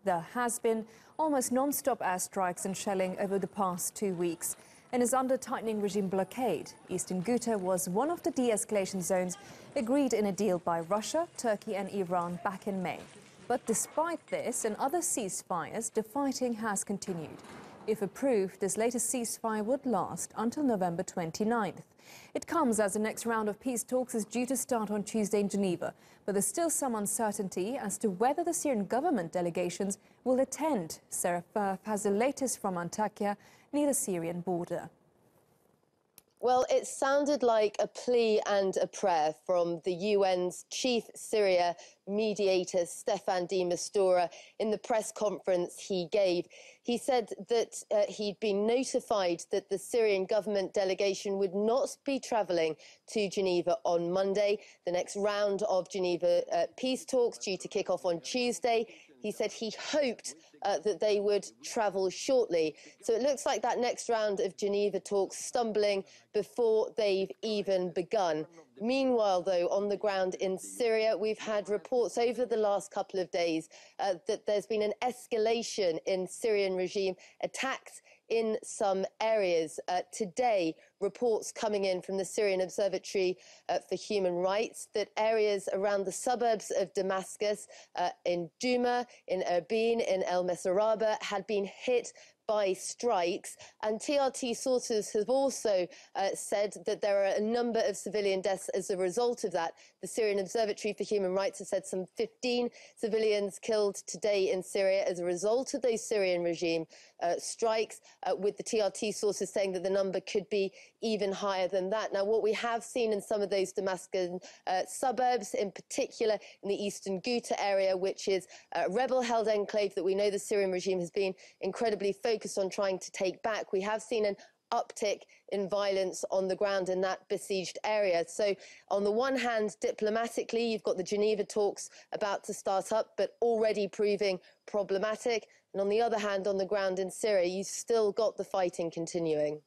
There has been almost non-stop airstrikes and shelling over the past 2 weeks and is under tightening regime blockade. Eastern Ghouta was one of the de-escalation zones agreed in a deal by Russia, Turkey and Iran back in May. But despite this and other ceasefires, the fighting has continued. If approved, this latest ceasefire would last until November 29th. It comes as the next round of peace talks is due to start on Tuesday in Geneva, but there's still some uncertainty as to whether the Syrian government delegations will attend. Sara Firth has the latest from Antakya near the Syrian border. Well, it sounded like a plea and a prayer from the UN's chief Syria mediator, Staffan de Mistura, in the press conference he gave. He said that he'd been notified that the Syrian government delegation would not be travelling to Geneva on Monday. The next round of Geneva peace talks due to kick off on Tuesday. He said he hoped that they would travel shortly. So it looks like that next round of Geneva talks stumbling before they've even begun. Meanwhile, though, on the ground in Syria, we've had reports over the last couple of days that there's been an escalation in Syrian regime attacks in some areas. Today, reports coming in from the Syrian Observatory for Human Rights that areas around the suburbs of Damascus, in Douma, in Erbil, in El Mesaraba, had been hit by strikes, and TRT sources have also said that there are a number of civilian deaths as a result of that. The Syrian Observatory for Human Rights has said some 15 civilians killed today in Syria as a result of those Syrian regime strikes, with the TRT sources saying that the number could be even higher than that. Now, what we have seen in some of those Damascus suburbs, in particular in the Eastern Ghouta area, which is a rebel-held enclave that we know the Syrian regime has been incredibly focused on trying to take back, we have seen an uptick in violence on the ground in that besieged area. So on the one hand, diplomatically, you've got the Geneva talks about to start up, but already proving problematic. And on the other hand, on the ground in Syria, you've still got the fighting continuing.